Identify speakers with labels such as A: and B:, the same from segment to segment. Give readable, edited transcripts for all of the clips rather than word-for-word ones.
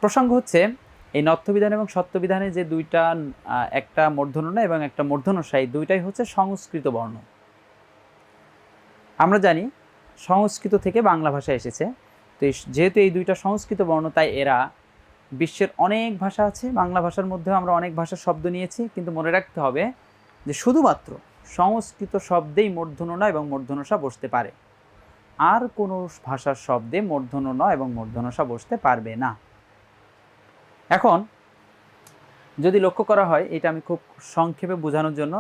A: প্রসঙ্গ হচ্ছে এই নত্যবিধান এবং সত্যবিধানে যে দুইটা, একটা মূর্ধন্য ন এবং একটা মূর্ধন্যষা, এই দুইটাই হচ্ছে সংস্কৃত বর্ণ। আমরা জানি সংস্কৃত থেকে বাংলা ভাষা এসেছে, তো যেহেতু এই দুইটা সংস্কৃত বর্ণ, তাই এরা বিশ্বের অনেক ভাষা আছে, বাংলা ভাষার মধ্যেও আমরা অনেক ভাষার শব্দ নিয়েছি, কিন্তু মনে রাখতে হবে যে শুধুমাত্র সংস্কৃত শব্দেই মূর্ধন্য ন এবং মূর্ধন্যষা বসতে পারে, আর কোনো ভাষার শব্দে মূর্ধন্য ন এবং মূর্ধন্যষা বসতে পারবে না। এখন যদি লক্ষ্য করা হয়, এটা আমি খুব সংক্ষেপে বোঝানোর জন্য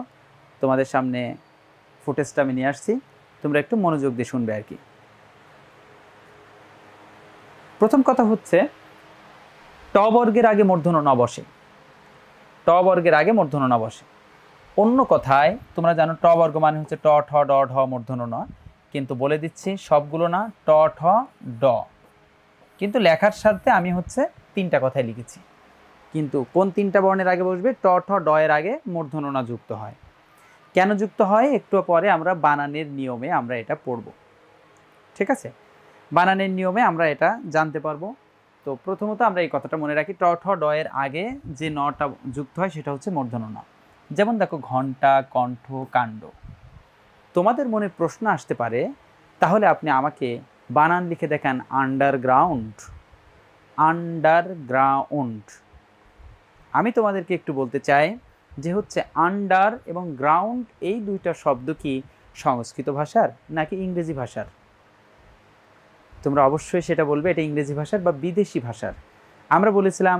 A: তোমাদের সামনে ফুটেজটা আমি নিয়ে আসছি, তোমরা একটু মনোযোগ দিয়ে শুনবে আর কি। প্রথম কথা হচ্ছে ট বর্গের আগে মূর্ধন্য ন বসে, ট বর্গের আগে মূর্ধন্য ন বসে। অন্য কথায় তোমরা জানো ট বর্গ মানে হচ্ছে ট, ঠ, ড, ঢ, মূর্ধন্য ন, কিন্তু বলে দিচ্ছি সবগুলো না, ট, ঠ, ড। কিন্তু লেখার স্বার্থে আমি হচ্ছে তিনটা কথাই লিখেছি, কিন্তু কোন তিনটা বর্ণের আগে বসবে? ট, ঠ, ড এর আগে মূর্ধন্য ন যুক্ত হয়। কেন যুক্ত হয় একটু পরে আমরা বানানের নিয়মে আমরা এটা পড়ব, ঠিক আছে? বানানের নিয়মে আমরা এটা জানতে পারবো। তো প্রথমত আমরা এই কথাটা মনে রাখি, ট, ঠ, ড এর আগে যে নটা যুক্ত হয় সেটা হচ্ছে মূর্ধন্য ন। যেমন দেখো ঘণ্টা, কণ্ঠ, কাণ্ড। তোমাদের মনে প্রশ্ন আসতে পারে, তাহলে আপনি আমাকে বানান লিখে দেখান আন্ডারগ্রাউন্ড, আন্ডারগ্রাউন্ড। আমি তোমাদেরকে একটু বলতে চাই যে হচ্ছে আন্ডার এবং গ্রাউন্ড এই দুইটা শব্দ কি সংস্কৃত ভাষার নাকি ইংরেজি ভাষার? তোমরা অবশ্যই সেটা বলবে এটা ইংরেজি ভাষার বা বিদেশি ভাষার। আমরা বলেছিলাম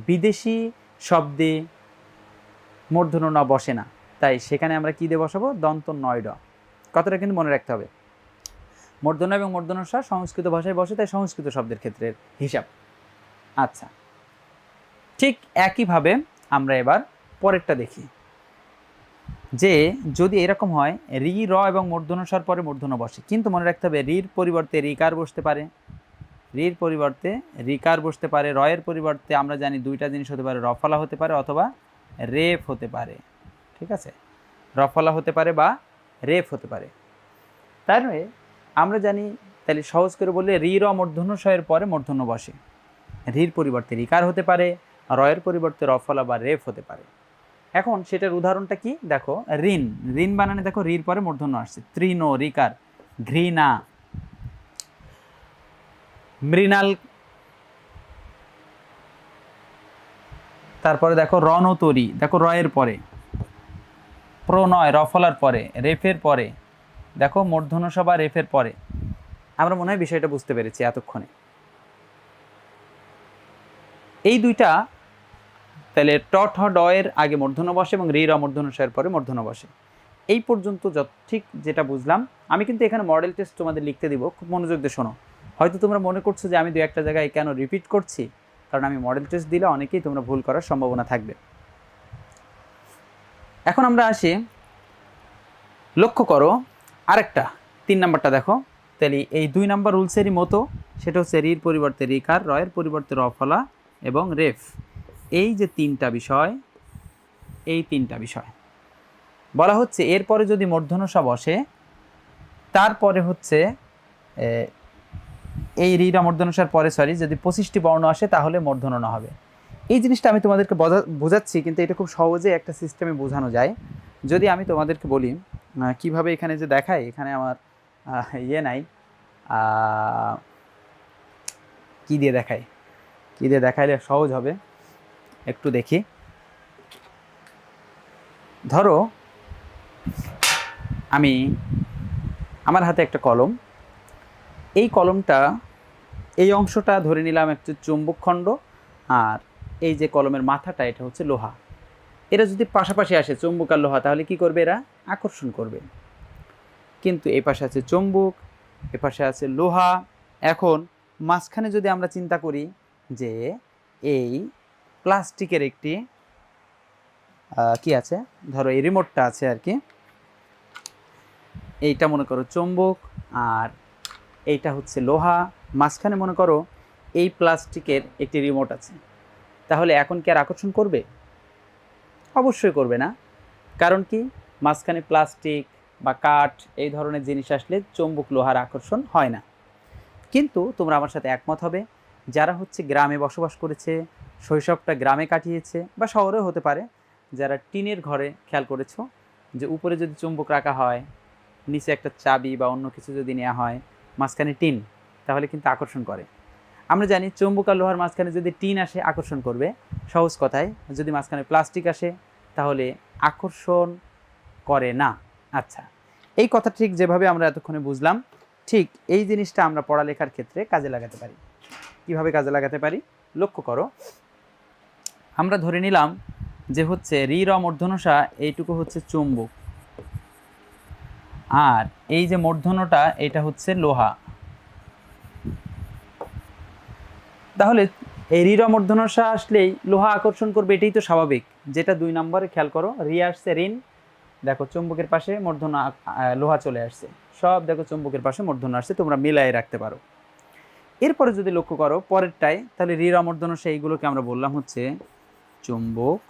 A: বিদেশি শব্দে মূর্ধন্য ন বসে না, তাই সেখানে আমরা কী দিয়ে বসাবো? দন্ত নয় ড। কথাটা কিন্তু মনে রাখতে হবে, মূর্ধন্য এবং মূর্ধন্যষা সংস্কৃত ভাষায় বসে, তাই সংস্কৃত শব্দের ক্ষেত্রে হিসাব। আচ্ছা, ঠিক একইভাবে আমরা এবার পরেরটা দেখি, যে যদি এরকম হয় রি, র এবং মূর্ধন্যষার পরে মূর্ধন্য বসে, কিন্তু মনে রাখতে হবে রির পরিবর্তে রিকার বসতে পারে, রির পরিবর্তে রিকার বসতে পারে, রয়ের পরিবর্তে আমরা জানি দুইটা জিনিস হতে পারে, রফলা হতে পারে অথবা রেফ হতে পারে, ঠিক আছে? রফলা হতে পারে বা রেফ হতে পারে। তাই নয় আমরা জানি, তাহলে সহজ করে বললে রি, র মূর্ধন্যষয়ের পরে মূর্ধন্য বসে, রির পরিবর্তে রিকার হতে পারে, রয়ের পরিবর্তে রফলা বা রেফ হতে পারে। এখন সেটার উদাহরণটা কি দেখো, ঋণ, ঋণ বানানে দেখো রির পরে মূর্ধন্য আসছে, তৃণ, রিকার, ঘৃণা, মৃণাল, তারপরে দেখো রণতরী, দেখো রয়ের পরে, প্রণয় রফলার পরে, রেফের পরে, দেখো মূর্ধন্যষা বা রেফের পরে। আমরা মনে হয় বিষয়টা বুঝতে পেরেছি এতক্ষণে। এই দুইটা তাহলে ট, ঠ, ড এর আগে মূর্ধন্য বসে এবং রি, র মূর্ধন্যষার পরে মূর্ধন্য বসে। এই পর্যন্ত ঠিক যেটা বুঝলাম। আমি কিন্তু এখানে মডেল টেস্ট তোমাদের লিখতে দিব, খুব মনোযোগ দিয়ে শোনো। হয়তো তোমরা মনে করছো যে আমি দু একটা জায়গায় কেন রিপিট করছি, কারণ আমি মডেল টেস্ট দিলে অনেকেই তোমরা ভুল করার সম্ভাবনা থাকবে। এখন আমরা আসি, লক্ষ্য করো আরেকটা 3 নাম্বারটা দেখো, তাহলে এই 2 নাম্বার রুলসেরই মতো, সেটা হচ্ছে রির পরিবর্তে রিকার, রয়ের পরিবর্তে রফলা এবং রেফ। এই যে 3টা বিষয়, এই 3টা বিষয় বলা হচ্ছে এরপরে যদি মূর্ধন্যষা বসে, তারপরে হচ্ছে এই রিরা মূর্ধন্যষার পরে যদি 25টি বর্ণ আসে তাহলে মূর্ধন্য ন হবে। এই জিনিসটা আমি তোমাদেরকে বোঝাচ্ছি, কিন্তু এটা খুব সহজে একটা সিস্টেমে বোঝানো যায়। যদি আমি তোমাদেরকে বলি কিভাবে, এখানে যে দেখাই, এখানে আমার ইয়ে নাই, কি দিয়ে দেখাই, কি দিয়ে দেখাইলে সহজ হবে একটু দেখি। ধরো আমি, আমার হাতে একটা কলম, এই কলমটা, এই অংশটা ধরে নিলাম একটা চুম্বক খণ্ড, আর এই যে কলমের মাথাটা এটা হচ্ছে লোহা। এরা যদি পাশাপাশি আসে চুম্বক আর লোহা, তাহলে কি করবে? এরা আকর্ষণ করবে। কিন্তু এই পাশে আছে চুম্বক, এ পাশে আছে লোহা। এখন মাঝখানে যদি আমরা চিন্তা করি যে এই প্লাস্টিকের একটি কি আছে, ধরো এই রিমোটটা আছে আর কি, এইটা মনে করো চুম্বক আর এইটা হচ্ছে লোহা, মাঝখানে মনে করো এই প্লাস্টিকের একটি রিমোট আছে, তাহলে এখন কি আর আকর্ষণ করবে? অবশ্যই করবে না। কারণ কি, মাঝখানে প্লাস্টিক বা কাঠ এই ধরনের জিনিস আসলে চুম্বক লোহার আকর্ষণ হয় না। কিন্তু তোমরা আমার সাথে একমত হবে যারা হচ্ছে গ্রামে বসবাস করেছে, শৈশবটা গ্রামে কাটিয়েছে বা শহরেও হতে পারে, যারা টিনের ঘরে খেয়াল করেছো যে উপরে যদি চুম্বক রাখা হয়, নিচে একটা চাবি বা অন্য কিছু যদি নেওয়া হয়, মাঝখানে টিন, তাহলে কিন্তু আকর্ষণ করে। আমরা জানি চুম্বক আর লোহার মাঝখানে যদি টিন আসে আকর্ষণ করবে, সহজ কথায় যদি মাঝখানে প্লাস্টিক আসে তাহলে আকর্ষণ করে না। আচ্ছা, এই কথা ঠিক যেভাবে আমরা এতক্ষণে বুঝলাম, ঠিক এই জিনিসটা আমরা পড়ালেখার ক্ষেত্রে কাজে লাগাতে পারি। কিভাবে কাজে লাগাতে পারি লক্ষ্য করো। আমরা ধরে নিলাম যে হচ্ছে রি র মূর্ধন্যষা এইটুকু হচ্ছে চুম্বক, আর এই যে মূর্ধন্যটা এটা হচ্ছে লোহা। তাহলে এই রি র মূর্ধন্যষা আসলেই লোহা আকর্ষণ করবে, এটাই তো স্বাভাবিক। যেটা 2 নম্বরে খেয়াল করো, রি আসছে ঋণ, দেখো চুম্বকের পাশে মূর্ধন্য লোহা চলে আসছে, সব দেখো চুম্বকের পাশে মূর্ধন্য আসছে, তোমরা মিলাই রাখতে পারো। এরপরে যদি লক্ষ্য করো পরেরটায়, তাহলে রি র মূর্ধন্যষা এইগুলোকে আমরা বললাম হচ্ছে চুম্বক,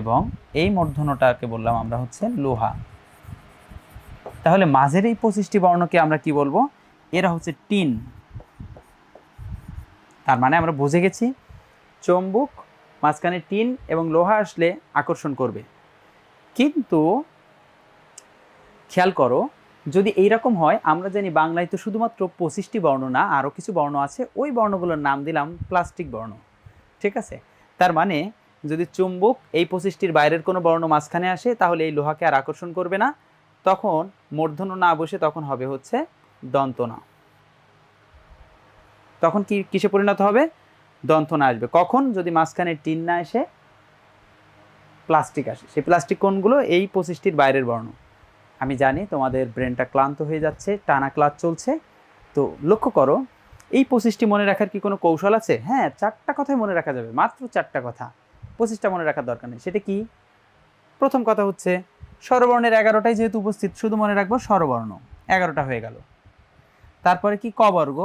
A: এবং এই মূর্ধন্যটাকে বললাম আমরা হচ্ছে লোহা। তাহলে মাঝের এই 25টি বর্ণকে আমরা কি বলবো? এরা হচ্ছে টিন। তার মানে আমরা বুঝে গেছি চুম্বক, মাঝখানে টিন এবং লোহা আসলে আকর্ষণ করবে। কিন্তু খেয়াল করো, যদি এইরকম হয়, আমরা জানি বাংলায় তো শুধুমাত্র 25টি বর্ণ না, আরও কিছু বর্ণ আছে, ওই বর্ণগুলোর নাম দিলাম প্লাস্টিক বর্ণ। ঠিক আছে? তার মানে যদি চুম্বক এই 25টির বাইরের কোনো বর্ণ মাঝখানে আসে, তাহলে এই লোহাকে আর আকর্ষণ করবে না, তখন মূর্ধন্য না বসে তখন হবে হচ্ছে দন্তনা। তখন কি কিসে পরিণত হবে? দন্তনা আসবে। কখন? যদি মাঝখানে টিন না এসে প্লাস্টিক আসে। সেই প্লাস্টিক কোনগুলো? এই 25টির বাইরের বর্ণ। আমি জানি তোমাদের ব্রেনটা ক্লান্ত হয়ে যাচ্ছে, টানা ক্লাস চলছে, তো লক্ষ্য করো এই 25টি মনে রাখার কি কোনো কৌশল আছে? হ্যাঁ, 4টা কথাই মনে রাখা যাবে, মাত্র 4টা কথা, 25টা মনে রাখার দরকার নেই। সেটা কি? প্রথম কথা হচ্ছে স্বরবর্ণের 11টাই যেহেতু উপস্থিত, শুধু মনে রাখবো স্বরবর্ণ, 11টা হয়ে গেল। তারপরে কি? ক বর্গ,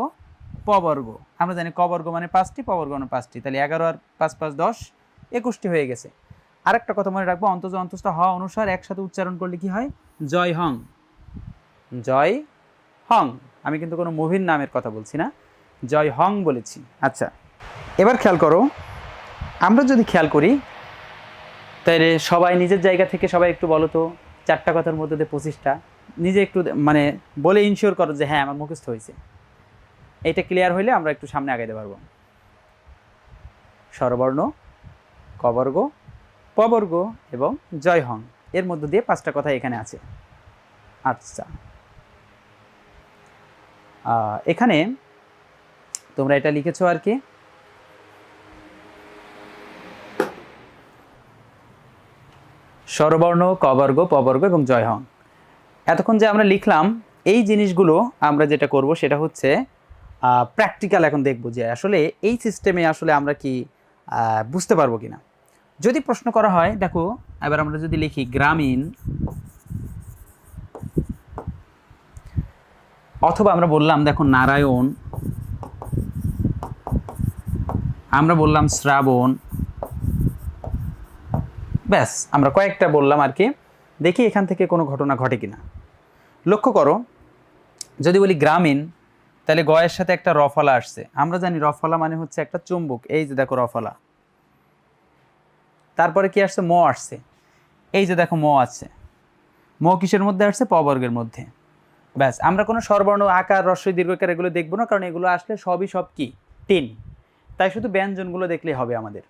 A: প বর্গ। আমরা জানি ক বর্গ মানে 5টি, প বর্গ মানে 5টি, তাহলে 11 আর 5 5 10, 21টি হয়ে গেছে। আরেকটা কথা মনে রাখবো, অন্তজ অন্তস্থ হ অনুসার একসাথে উচ্চারণ করলে কি হয়? জয় হং, জয় হং। আমি কিন্তু কোনো মুভির নামের কথা বলছি না, জয় হং বলেছি। আচ্ছা, এবার খেয়াল করো, আমরা যদি খেয়াল করি তাহলে সবাই নিজের জায়গা থেকে সবাই একটু বলো তো, 4টা কথার মধ্যে 25টা নিজে একটু মানে বলে ইনশিওর করো যে হ্যাঁ আমার মুখস্থ হয়েছে। এটা ক্লিয়ার হইলে আমরা একটু সামনে আগাইতে পারবো। স্বরবর্ণ, ক বর্গ, প বর্গ এবং জয় হং, এর মধ্য দিয়ে 5টা কথা এখানে আছে। আচ্ছা, এখানে তোমরা এটা লিখেছো আর কি, স্বরবর্ণ, ক বর্গ, প বর্গ এবং জয় হং। এতক্ষণ যে আমরা লিখলাম এই জিনিসগুলো আমরা যেটা করব সেটা হচ্ছে প্র্যাকটিক্যাল এখন দেখব যে আসলে এই সিস্টেমে আসলে আমরা কি বুঝতে পারবো কিনা। যদি প্রশ্ন করা হয়, দেখো এবার আমরা যদি লিখি গ্রামীণ, অথবা আমরা বললাম দেখো নারায়ণ, আমরা বললাম শ্রাবণ, ব্যাস আমরা কয়েকটা বললাম আর কি, দেখি এখান থেকে কোনো ঘটনা ঘটে কিনা। লক্ষ্য করো, যদি বলি গ্রামীণ, তাহলে গয়ের সাথে একটা রফলা আসছে। আমরা জানি রফলা মানে হচ্ছে একটা চুম্বক, এই যে দেখো রফলা। তারপরে কি আসছে? ম আসছে, এই যে দেখো ম আছে। ম কিসের মধ্যে আসছে? প বর্গের মধ্যে। ব্যাস, আমরা কোনো স্বরবর্ণ, আকার, হ্রস্ব, দীর্ঘকার এগুলো দেখবো না, কারণ এগুলো আসলে সবই সব কি টিন, তাই শুধু ব্যঞ্জনগুলো দেখলেই হবে আমাদের।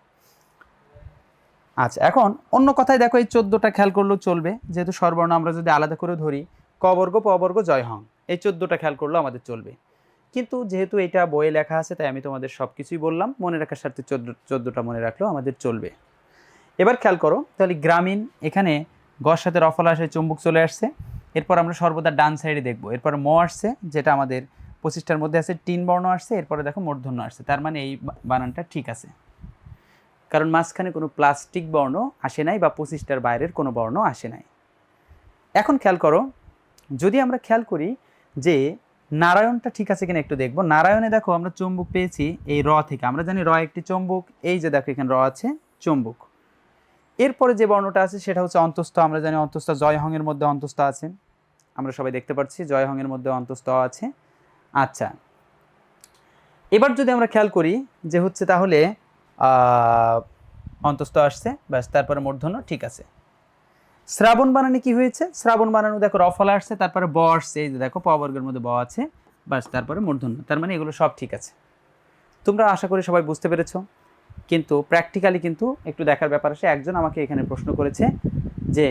A: আচ্ছা, এখন অন্য কথায় দেখো এই 14টা খেয়াল করলেও চলবে, যেহেতু স্বরবর্ণ আমরা যদি আলাদা করে ধরি, ক বর্গ, প বর্গ, জয় হং, এই 14টা খেয়াল করলেও আমাদের চলবে। কিন্তু যেহেতু এটা বইয়ে লেখা আছে, তাই আমি তোমাদের সব কিছুই বললাম, মনে রাখার স্বার্থে 14টা মনে রাখলেও আমাদের চলবে। এবার খেয়াল করো, তাহলে গ্রামীণ, এখানে গর সাথে রফলা আসে, চুম্বক চলে আসছে। এরপর আমরা সর্বদা ডান সাইডে দেখবো, এরপর ম আসছে, যেটা আমাদের 25টার মধ্যে আছে, টিন বর্ণ আসছে, এরপরে দেখো মূর্ধন্য আসছে। তার মানে এই বানানটা ঠিক আছে, কারণ মাঝখানে কোনো প্লাস্টিক বর্ণ আসে নাই বা 25টার বাইরের কোনো বর্ণ আসে নাই। এখন খেয়াল করো, যদি আমরা খেয়াল করি যে নারায়ণটা ঠিক আছে কিনা একটু দেখবো। নারায়ণে দেখো আমরা চুম্বক পেয়েছি এই র থেকে, আমরা জানি র একটি চুম্বক, এই যে দেখো এখানে র আছে, চুম্বক। এরপরে যে বর্ণটা আছে সেটা হচ্ছে অন্তস্থ, আমরা জানি অন্তস্থ জয় হংয়ের মধ্যে অন্তস্থ আছে, আমরা সবাই দেখতে পাচ্ছি জয় হংয়ের মধ্যে অন্তস্থ আছে। আচ্ছা, এবার যদি আমরা খেয়াল করি যে হচ্ছে তাহলে অন্তস্থ আসছে, ব্যাস, তারপরে মূর্ধন্য, ঠিক আছে। শ্রাবণ বানানে কি হয়েছে? শ্রাবণ বানানো দেখো রফলা আসছে, তারপরে ব আসছে, এই যে দেখো প বর্গের মধ্যে ব আছে, ব্যাস, তারপরে মূর্ধন্য, তার মানে এগুলো সব ঠিক আছে। তোমরা আশা করি সবাই বুঝতে পেরেছো। কিন্তু প্র্যাকটিক্যালি কিন্তু একটু দেখার ব্যাপার আছে। একজন আমাকে এখানে প্রশ্ন করেছে যে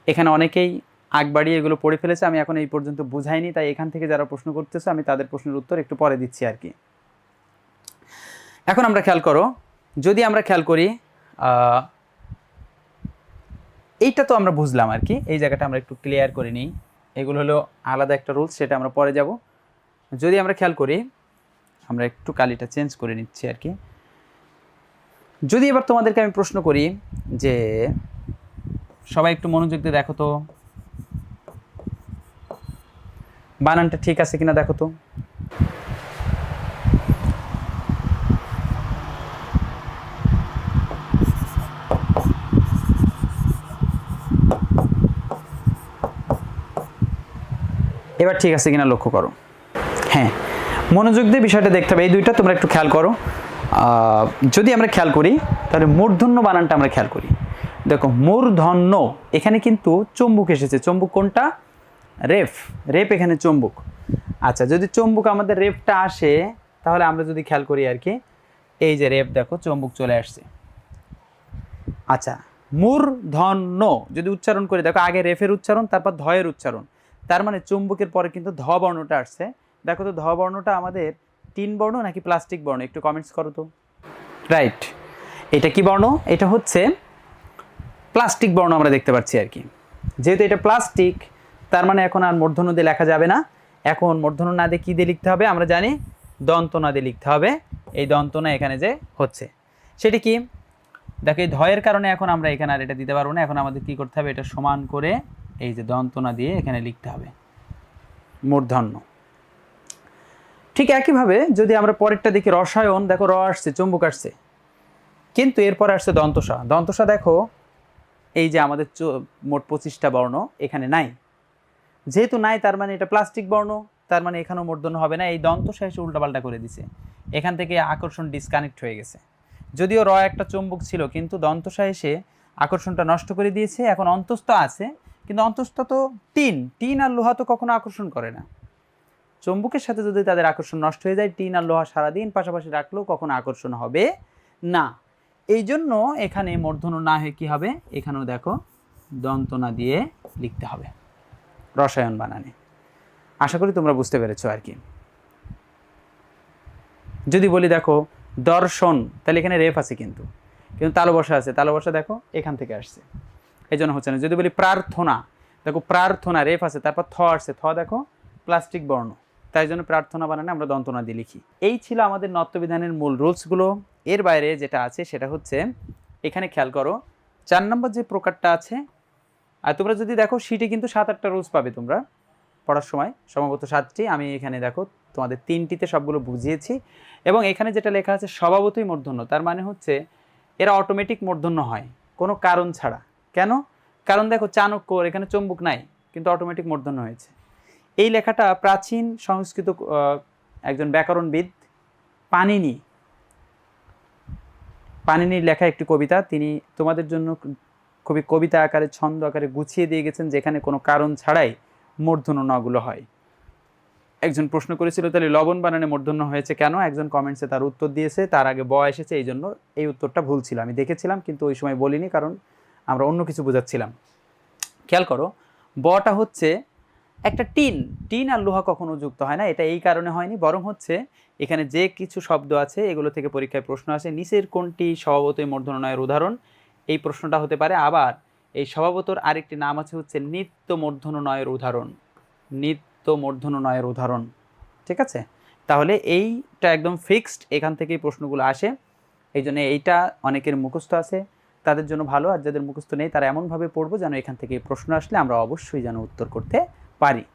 A: এখানে অনেকেই আগ বাড়িয়ে এগুলো পড়ে ফেলেছে, আমি এখন এই পর্যন্ত বুঝাইনি, তাই এখান থেকে যারা প্রশ্ন করতেছে আমি তাদের প্রশ্নের উত্তর একটু পরে দিচ্ছি আর কি। এখন আমরা খেয়াল করো, যদি আমরা খেয়াল করি এইটা তো আমরা বুঝলাম আর কি, এই জায়গাটা আমরা একটু ক্লিয়ার করে নিই। এগুলো হলো আলাদা একটা রুলস, সেটা আমরা পরে যাব। যদি আমরা খেয়াল করি, আমরা একটু কালিটা চেঞ্জ করে নিচ্ছি আর কি। যদি এবার তোমাদেরকে আমি প্রশ্ন করি যে সবাই একটু মনোযোগ দিয়ে দেখো তো, বানানটা ঠিক আছে কিনা দেখো তো। এবার ঠিক আছে কিনা লক্ষ্য করো। হ্যাঁ, মনোযোগ দিয়ে বিষয়টা দেখতে হবে। এই দুইটা তোমরা একটু খেয়াল করো। যদি আমরা খেয়াল করি তাহলে মূর্ধন্য বানানটা আমরা খেয়াল করি। দেখো মূর্ধন্য, এখানে কিন্তু চুম্বক এসেছে। চুম্বক কোনটা? রেফ। রেফ এখানে চুম্বক। আচ্ছা, যদি চুম্বক আমাদের রেফটা আসে তাহলে আমরা যদি খেয়াল করি আর কি, এই যে রেফ দেখো চুম্বক চলে আসছে। আচ্ছা, মূর্ধন্য যদি উচ্চারণ করি, দেখো আগে রেফের উচ্চারণ, তারপর ধয়ের উচ্চারণ, তার মানে চুম্বকের পরে কিন্তু ধ বর্ণটা আসছে। দেখো তো ধ বর্ণটা আমাদের টিন বর্ণ নাকি প্লাস্টিক বর্ণ, একটু কমেন্টস করো তো। রাইট, এটা কি বর্ণ? এটা হচ্ছে প্লাস্টিক বর্ণ আমরা দেখতে পাচ্ছি আর কি। যেহেতু এটা প্লাস্টিক, তার মানে এখন আর মূর্ধন্য দিয়ে লেখা যাবে না। এখন মূর্ধন্য না দিয়ে কী দিয়ে লিখতে হবে আমরা জানি, দন্তনা দিয়ে লিখতে হবে। এই দন্তনা এখানে যে হচ্ছে সেটি কি? দেখো এই ধয়ের কারণে এখন আমরা এখানে আর এটা দিতে পারবো না। এখন আমাদের কি করতে হবে, এটা সমান করে এই যে দন্তনা দিয়ে এখানে লিখতে হবে মূর্ধন্য। ঠিক একইভাবে যদি আমরা পরেরটা দেখি, রসায়ন, দেখো র আসছে, চুম্বক আসছে, কিন্তু এরপরে আসছে দন্তসা। দন্তসা দেখো এই যে আমাদের মোট 25টা বর্ণ এখানে নাই। যেহেতু নাই, তার মানে এটা প্লাস্টিক বর্ণ, তার মানে এখানেও মূর্ধন্য হবে না। এই দন্তসা এসে উল্টাপাল্টা করে দিছে, এখান থেকে আকর্ষণ ডিসকানেক্ট হয়ে গেছে। যদিও র একটা চুম্বক ছিল, কিন্তু দন্তসা এসে আকর্ষণটা নষ্ট করে দিয়েছে। এখন অন্তস্থ আছে, কিন্তু অন্তস্থ তো টিন, টিন আর লোহা তো কখনো আকর্ষণ করে না। চুম্বকের সাথে যদি তাদের আকর্ষণ নষ্ট হয়ে যায়, টিন আর লোহা সারাদিন পাশাপাশি রাখলেও কখনো আকর্ষণ হবে না। এই জন্য এখানে মূর্ধন্য না হয়ে কী হবে, এখানেও দেখো দন্তনা দিয়ে লিখতে হবে রসায়ন বানানে। আশা করি তোমরা বুঝতে পেরেছো আর কি। যদি বলি দেখো দর্শন, তাহলে এখানে রেফ আছে, কিন্তু তালবসা আছে। তালবসা দেখো এখান থেকে আসছে, এই জন্য হচ্ছে না। যদি বলি প্রার্থনা, দেখো প্রার্থনা রেফ আছে, তারপর থ আসছে, থ দেখো প্লাস্টিক বর্ণ, তাই জন্য প্রার্থনা বানানে আমরা দন্তনা দিয়ে লিখি। এই ছিল আমাদের নত্যবিধানের মূল রুলসগুলো। এর বাইরে যেটা আছে সেটা হচ্ছে, এখানে খেয়াল করো 4 নম্বর যে প্রকারটা আছে, আর তোমরা যদি দেখো শিটে কিন্তু 7-8টা রুলস পাবে তোমরা পড়ার সময়, সম্ভবত 7টি। আমি এখানে দেখো তোমাদের 3টিতে সবগুলো বুঝিয়েছি। এবং এখানে যেটা লেখা আছে স্বভাবতই মূর্ধন্য, তার মানে হচ্ছে এরা অটোমেটিক মূর্ধন্য হয় কোনো কারণ ছাড়া। কেন? কারণ দেখো চাণক্য, এখানে চুম্বক নাই, কিন্তু অটোমেটিক মূর্ধন্য হয়েছে। এই লেখাটা প্রাচীন সংস্কৃত একজন ব্যাকরণবিদ পানিনির লেখা একটি কবিতা। তিনি তোমাদের জন্য খুবই কবিতা আকারে, ছন্দ আকারে গুছিয়ে দিয়ে গেছেন, যেখানে কোনো কারণ ছাড়াই মূর্ধন্য নগুলো হয়। একজন প্রশ্ন করেছিল তাহলে লবণ বানানে মূর্ধন্য হয়েছে কেন? একজন কমেন্টসে তার উত্তর দিয়েছে, তার আগে ব এসেছে, এই জন্য এই উত্তরটা ভুল ছিল। আমি দেখেছিলাম, কিন্তু ওই সময় বলিনি, কারণ আমরা অন্য কিছু বোঝাচ্ছিলাম। খেয়াল করো, বটা হচ্ছে একটা টিন আর লোহা কখনো যুক্ত হয় না। এটা এই কারণে হয়নি, বরং হচ্ছে এখানে যে কিছু শব্দ আছে এগুলো থেকে পরীক্ষায় প্রশ্ন আসে, নিচের কোনটি স্বভাবতই মূর্ধন্য নয়ের উদাহরণ, এই প্রশ্নটা হতে পারে। আবার এই স্বভাবতর আরেকটি নাম আছে হচ্ছে নিত্য মূর্ধন্য নয়ের উদাহরণ, নিত্য মূর্ধন্য নয়ের উদাহরণ। ঠিক আছে, তাহলে এইটা একদম ফিক্সড, এখান থেকেই প্রশ্নগুলো আসে। এই জন্য এইটা অনেকের মুখস্থ আছে, তাদের জন্য ভালো। আর যাদের মুখস্থ নেই তারা এমনভাবে পড়বো যেন এখান থেকে প্রশ্ন আসলে আমরা অবশ্যই যেন উত্তর করতে পারি।